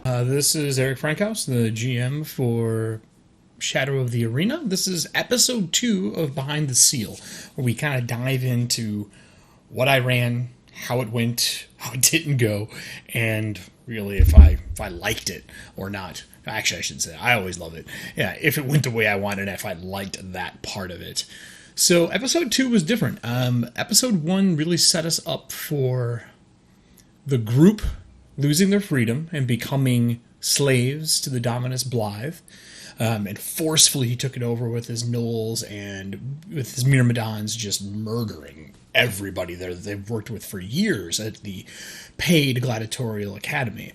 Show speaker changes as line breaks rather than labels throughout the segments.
This is Eric Frankhouse, the GM for Shadow of the Arena. This is episode 2 of Behind the Seal, where we kind of dive into what I ran, how it went, how it didn't go, and really if I liked it or not. Actually, I should say I always love it. Yeah, if it went the way I wanted, if I liked that part of it. So episode 2 was different. Episode 1 really set us up for the group losing their freedom and becoming slaves to the Dominus Blythe. And forcefully he took it over with his gnolls and with his Myrmidons just murdering everybody there that they've worked with for years at the paid gladiatorial academy.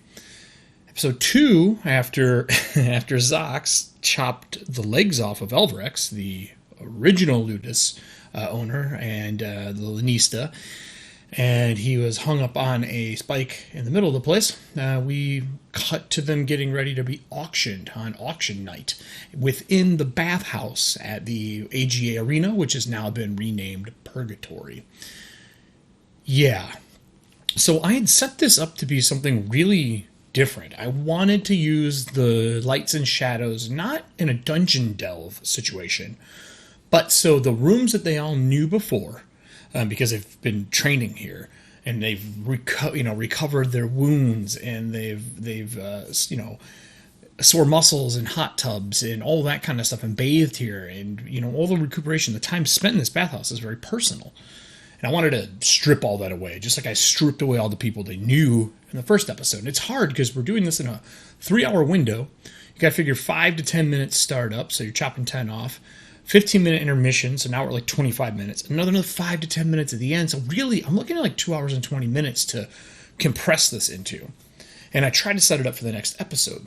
Episode 2, after Zox chopped the legs off of Elverex, the original Ludus owner, and the Lanista, and he was hung up on a spike in the middle of the place. We cut to them getting ready to be auctioned on auction night within the bathhouse at the AGA Arena, which has now been renamed Purgatory. Yeah. So I had set this up to be something really different. I wanted to use the lights and shadows not in a dungeon delve situation, but so the rooms that they all knew before, because they've been training here and they've recovered their wounds, and they've sore muscles and hot tubs and all that kind of stuff, and bathed here, and all the recuperation, the time spent in this bathhouse is very personal. And I wanted to strip all that away, just like I stripped away all the people they knew in the first episode. And it's hard because we're doing this in a 3-hour window. You got to figure 5 to 10 minutes startup, so you're chopping 10 off. 15-minute intermission, so now we're like 25 minutes. Another 5 to 10 minutes at the end. So really, I'm looking at like 2 hours and 20 minutes to compress this into. And I tried to set it up for the next episode.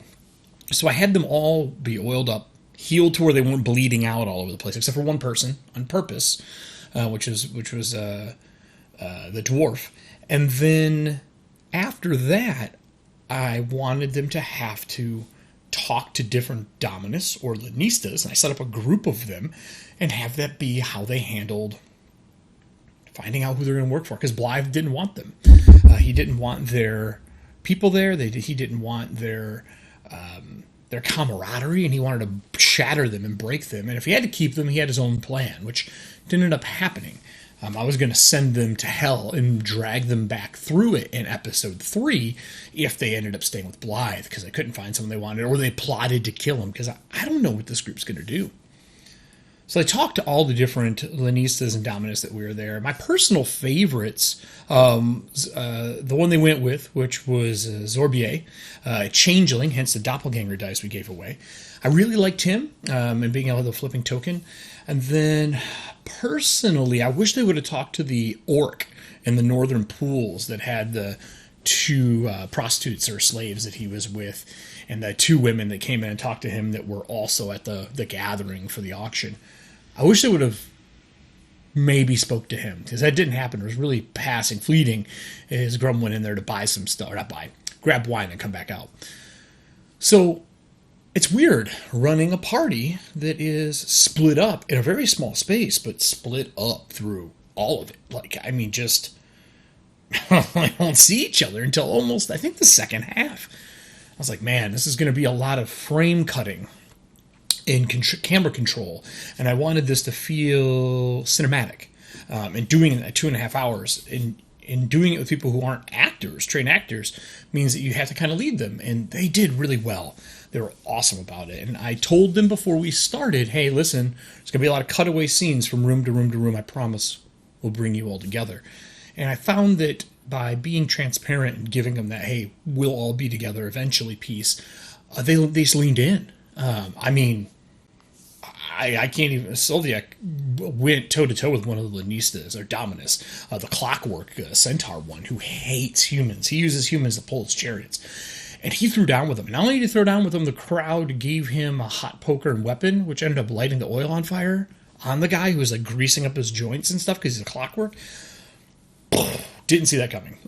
So I had them all be oiled up, healed to where they weren't bleeding out all over the place, except for one person on purpose, which was the dwarf. And then after that, I wanted them to have to talk to different Dominus or Lanistas, and I set up a group of them and have that be how they handled finding out who they're going to work for, because Blythe didn't want them. He didn't want their people there. He didn't want their camaraderie, and he wanted to shatter them and break them. And if he had to keep them, he had his own plan, which didn't end up happening. I was going to send them to hell and drag them back through it in episode 3 if they ended up staying with Blythe, because they couldn't find someone they wanted, or they plotted to kill him, because I don't know what this group's going to do. So I talked to all the different Lanistas and Dominus that we were there. My personal favorites, the one they went with, which was Zorbier, a changeling, hence the doppelganger dice we gave away. I really liked him, and being able to have the flipping token. And then, personally, I wish they would have talked to the orc in the northern pools that had the 2 prostitutes or slaves that he was with, and the 2 women that came in and talked to him that were also at the gathering for the auction. I wish they would have maybe spoke to him, because that didn't happen. It was really passing, fleeting, as Grum went in there to buy some stuff, or not buy, grab wine and come back out. So it's weird running a party that is split up in a very small space, but split up through all of it. Like, I mean, just I don't see each other until almost, I think, the second half. I was like, man, this is going to be a lot of frame cutting in camera control, and I wanted this to feel cinematic. And doing it at 2.5 hours, in doing it with people who aren't actors, trained actors, means that you have to kind of lead them, and they did really well. They were awesome about it. And I told them before we started, hey, listen, there's going to be a lot of cutaway scenes from room to room to room. I promise we'll bring you all together. And I found that by being transparent and giving them that, hey, we'll all be together eventually piece, they just leaned in. I mean, I can't even. Sylvia went toe to toe with one of the Lanistas or Dominus, the Clockwork Centaur one, who hates humans. He uses humans to pull his chariots. And he threw down with them. Not only did he throw down with them, the crowd gave him a hot poker and weapon, which ended up lighting the oil on fire on the guy who was like greasing up his joints and stuff because he's a clockwork. Didn't see that coming.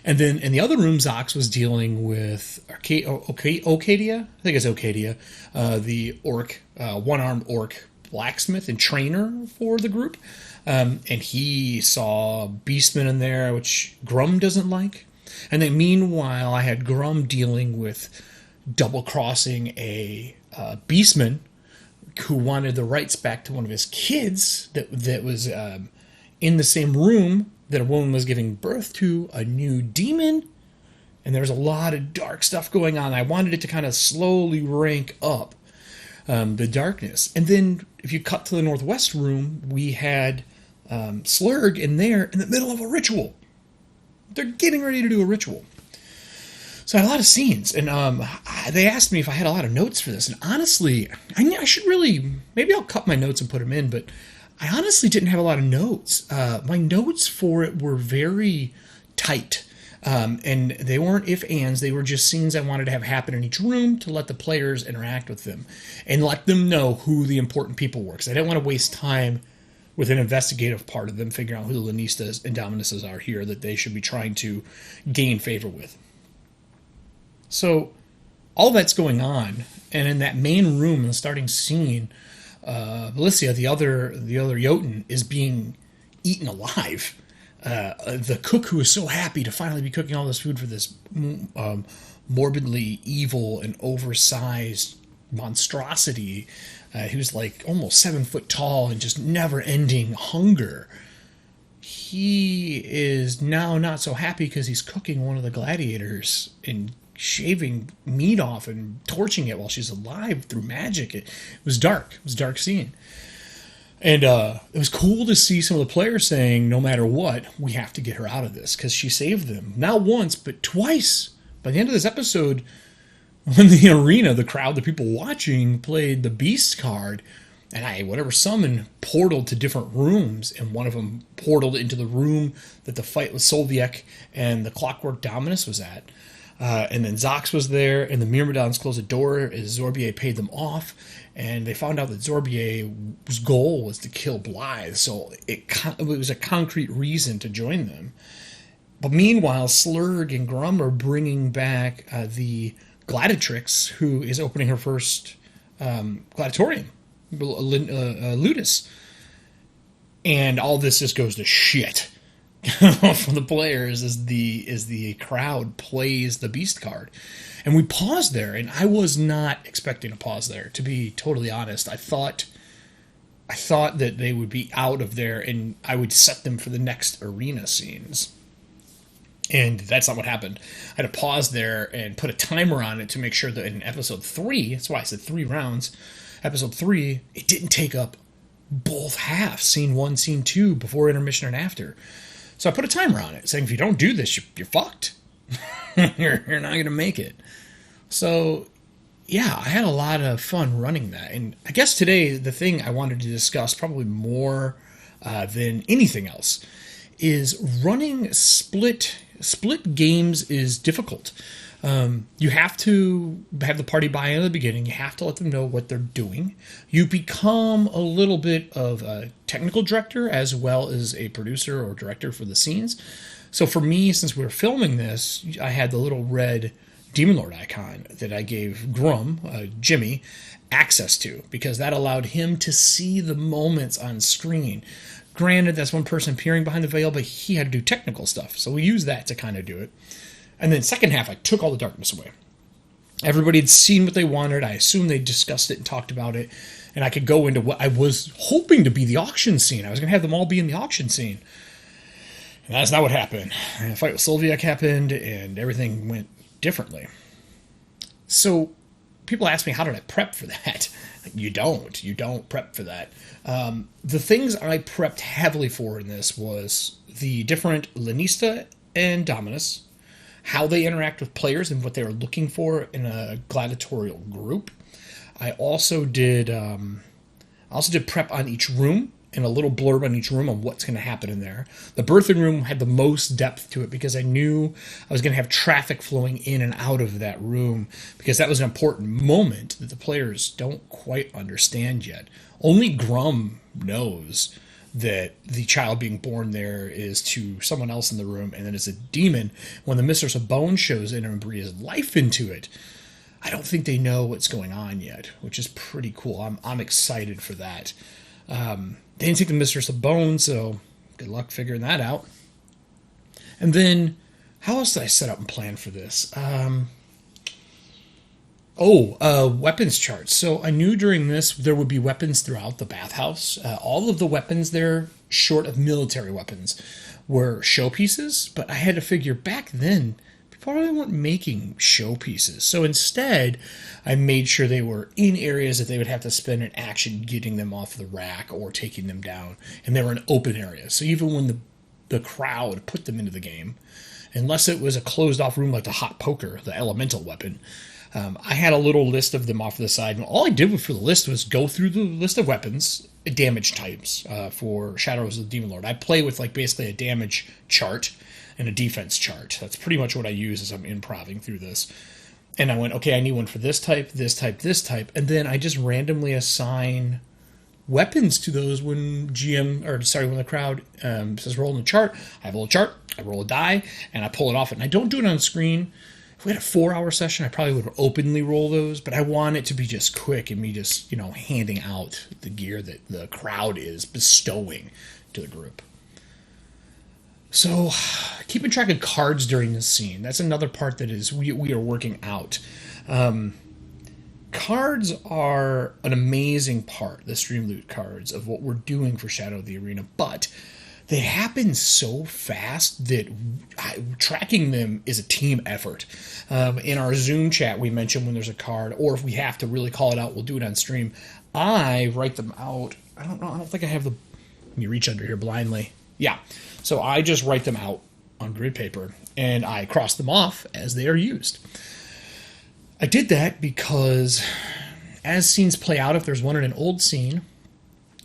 And then in the other room, Zox was dealing with Ocadia. I think it's Ocadia, the orc, one-armed orc blacksmith and trainer for the group. And he saw Beastman in there, which Grum doesn't like. And then meanwhile, I had Grum dealing with double-crossing a beastman who wanted the rights back to one of his kids that was in the same room that a woman was giving birth to a new demon. And there was a lot of dark stuff going on. I wanted it to kind of slowly rank up the darkness. And then if you cut to the northwest room, we had Slurg in there in the middle of a ritual. They're getting ready to do a ritual. So I had a lot of scenes, and they asked me if I had a lot of notes for this. And honestly, I should really, maybe I'll cut my notes and put them in, but I honestly didn't have a lot of notes. My notes for it were very tight, and they weren't if-ands. They were just scenes I wanted to have happen in each room to let the players interact with them and let them know who the important people were, because I didn't want to waste time with an investigative part of them figuring out who the Lenistas and Dominuses are here that they should be trying to gain favor with. So all that's going on, and in that main room in the starting scene, Valicia, the other Jotun, is being eaten alive. The cook, who is so happy to finally be cooking all this food for this morbidly evil and oversized monstrosity, who's like almost 7 foot tall and just never-ending hunger. He is now not so happy because he's cooking one of the gladiators and shaving meat off and torching it while she's alive through magic. It was dark. It was a dark scene. And it was cool to see some of the players saying, no matter what, we have to get her out of this because she saved them. Not once, but twice. By the end of this episode, when the arena, the crowd, the people watching, played the Beast card, and whatever summon, portaled to different rooms, and one of them portaled into the room that the fight with Solviek and the Clockwork Dominus was at. And then Zox was there, and the Myrmidons closed the door as Zorbier paid them off, and they found out that Zorbier's goal was to kill Blythe, so it was a concrete reason to join them. But meanwhile, Slurg and Grum are bringing back the Gladiatrix, who is opening her first gladiatorium, Ludus. And all this just goes to shit from the players as the crowd plays the Beast card. And we paused there, and I was not expecting a pause there, to be totally honest. I thought that they would be out of there and I would set them for the next arena scenes. And that's not what happened. I had to pause there and put a timer on it to make sure that in episode 3, that's why I said 3 rounds, episode 3, it didn't take up both halves, scene 1, scene 2, before intermission and after. So I put a timer on it, saying if you don't do this, you're fucked. you're not going to make it. So, yeah, I had a lot of fun running that. And I guess today, the thing I wanted to discuss probably more than anything else is running split games is difficult. You have to have the party buy-in at the beginning. You have to let them know what they're doing. You become a little bit of a technical director as well as a producer or director for the scenes. So for me, since we were filming this, I had the little red Demon Lord icon that I gave Grum, Jimmy, access to, because that allowed him to see the moments on screen. Granted, that's one person peering behind the veil, but he had to do technical stuff. So we used that to kind of do it. And then second half, I took all the darkness away. Everybody had seen what they wanted. I assumed they discussed it and talked about it. And I could go into what I was hoping to be the auction scene. I was going to have them all be in the auction scene. And that's not what happened. And the fight with Solviek happened, and everything went differently. So people ask me, how did I prep for that? You don't prep for that. The things I prepped heavily for in this was the different Lanista and Dominus, how they interact with players and what they were looking for in a gladiatorial group. I also did prep on each room and a little blurb on each room on what's going to happen in there. The birthing room had the most depth to it because I knew I was going to have traffic flowing in and out of that room, because that was an important moment that the players don't quite understand yet. Only Grum knows that the child being born there is to someone else in the room, and then it's a demon. When the Mistress of Bone shows in and breathes life into it, I don't think they know what's going on yet, which is pretty cool. I'm excited for that. They didn't take the Mistress of Bone, so good luck figuring that out. And then How else did I set up and plan for this? Weapons charts. So I knew during this there would be weapons throughout the bathhouse. All of the weapons there, short of military weapons, were showpieces, but I had to figure back then people really weren't making showpieces. So instead, I made sure they were in areas that they would have to spend an action getting them off the rack or taking them down, and they were in open areas. So even when the crowd put them into the game, unless it was a closed off room like the hot poker, the elemental weapon, I had a little list of them off to the side, and all I did for the list was go through the list of weapons, damage types for Shadows of the Demon Lord. I play with like basically a damage chart and a defense chart. That's pretty much what I use as I'm improving through this. And I went, okay, I need one for this type, this type, this type, and then I just randomly assign weapons to those when when the crowd says roll in the chart. I have a little chart, I roll a die, and I pull it off. And I don't do it on screen. If we had a 4-hour session, I probably would openly roll those, but I want it to be just quick and me just, handing out the gear that the crowd is bestowing to the group. So, keeping track of cards during this scene, that's another part that is we are working out. Cards are an amazing part, the stream loot cards, of what we're doing for Shadow of the Arena, but they happen so fast that tracking them is a team effort. In our Zoom chat, we mentioned when there's a card, or if we have to really call it out, we'll do it on stream. I write them out. I don't think I have the... Let me reach under here blindly. Yeah. So I just write them out on grid paper, and I cross them off as they are used. I did that because as scenes play out, if there's one in an old scene,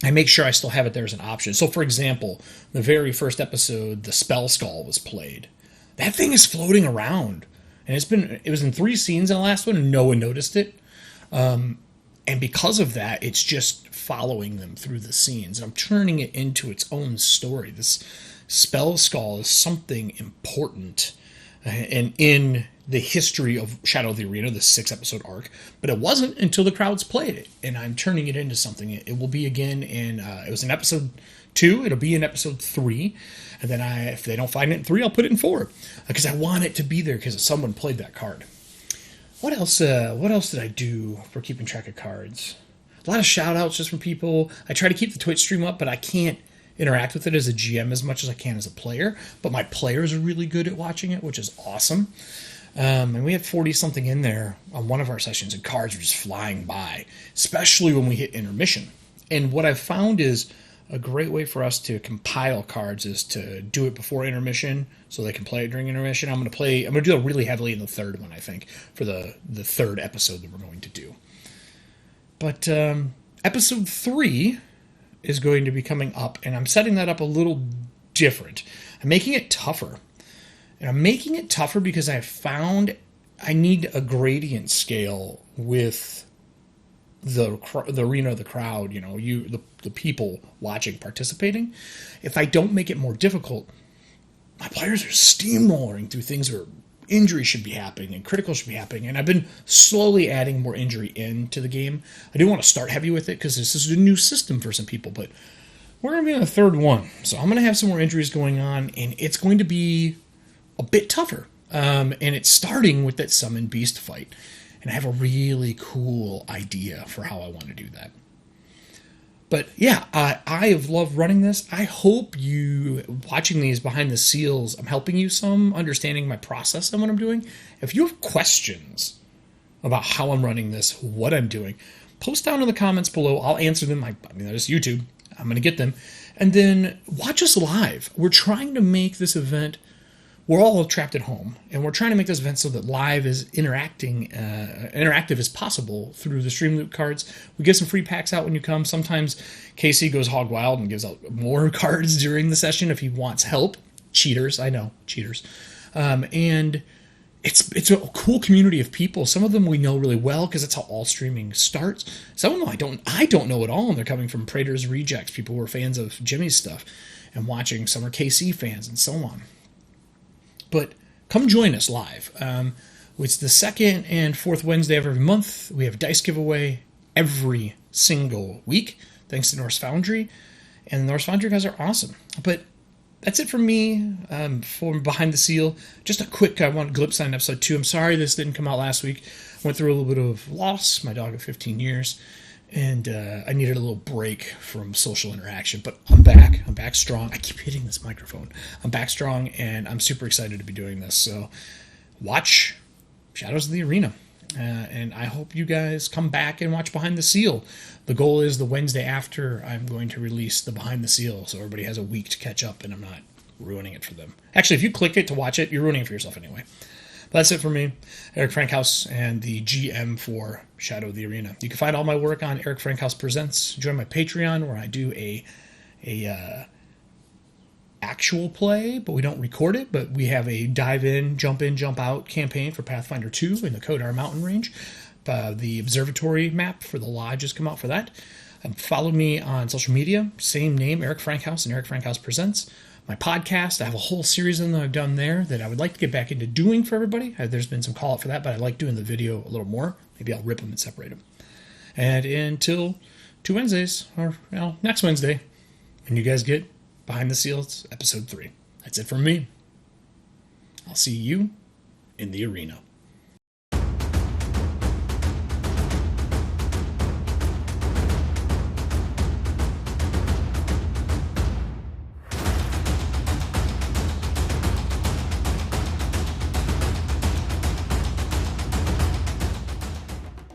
I make sure I still have it there as an option. So, for example, the very first episode, the Spell Skull was played. That thing is floating around. And it was in 3 scenes in the last one, and no one noticed it. And because of that, it's just following them through the scenes. I'm turning it into its own story. This Spell Skull is something important and in the history of Shadow of the Arena, the 6-episode arc, but it wasn't until the crowds played it, and I'm turning it into something. It will be again in, it was in episode 2, it'll be in episode 3, and then if they don't find it in 3, I'll put it in 4, because I want it to be there because someone played that card. What else did I do for keeping track of cards? A lot of shout-outs just from people. I try to keep the Twitch stream up, but I can't interact with it as a GM as much as I can as a player, but my players are really good at watching it, which is awesome. And we had 40-something in there on one of our sessions, and cards were just flying by, especially when we hit intermission. And what I've found is a great way for us to compile cards is to do it before intermission so they can play it during intermission. I'm going to do it really heavily in the third one, I think, for the third episode that we're going to do. But episode 3 is going to be coming up, and I'm setting that up a little different. I'm making it tougher. And I'm making it tougher because I found I need a gradient scale with the arena, the crowd, the people watching, participating. If I don't make it more difficult, my players are steamrolling through things where injury should be happening and critical should be happening. And I've been slowly adding more injury into the game. I do want to start heavy with it because this is a new system for some people, but we're going to be on the third one. So I'm going to have some more injuries going on, and it's going to be a bit tougher. And it's starting with that Summon Beast fight. And I have a really cool idea for how I want to do that. But yeah, I have loved running this. I hope you, watching these behind the seals, I'm helping you some, understanding my process and what I'm doing. If you have questions about how I'm running this, what I'm doing, post down in the comments below. I'll answer them. There's YouTube. I'm going to get them. And then watch us live. We're trying to make this event, we're all trapped at home, and we're trying to make this event so that live is interactive as possible through the stream loot cards. We give some free packs out when you come. Sometimes Casey goes hog wild and gives out more cards during the session if he wants help. Cheaters, I know, cheaters. And it's a cool community of people. Some of them we know really well because that's how all streaming starts. Some of them I don't know at all, and they're coming from Praetor's Rejects, people who are fans of Jimmy's stuff and watching. Some are KC fans and so on. But come join us live. It's the second and fourth Wednesday of every month. We have a dice giveaway every single week, thanks to Norse Foundry. And the Norse Foundry guys are awesome. But that's it from me for Behind the Seal. Just a quick, I want to glimpse on episode 2. I'm sorry this didn't come out last week. Went through a little bit of loss, my dog of 15 years, and I needed a little break from social interaction. But I'm back. I'm back strong. I keep hitting this microphone. I'm back strong, and I'm super excited to be doing this. So watch Shadows of the Arena. And I hope you guys come back and watch Behind the Seal. The goal is the Wednesday after I'm going to release the Behind the Seal, so everybody has a week to catch up, and I'm not ruining it for them. Actually, if you click it to watch it, you're ruining it for yourself anyway. But that's it for me, Eric Frankhouse, and the GM for Shadow of the Arena. You can find all my work on Eric Frankhouse Presents. Join my Patreon, where I do a actual play, but we don't record it, but we have a dive in, jump out campaign for Pathfinder 2 in the Kodar mountain range. The observatory map for the lodge has come out for that. Follow me on social media, same name, Eric Frankhouse and Eric Frankhouse Presents. My podcast, I have a whole series of them that I've done there that I would like to get back into doing for everybody. There's been some call out for that, but I like doing the video a little more. Maybe I'll rip them and separate them. And until 2 Wednesdays, or next Wednesday, when you guys get Behind the Seals, episode 3. That's it from me. I'll see you in the arena.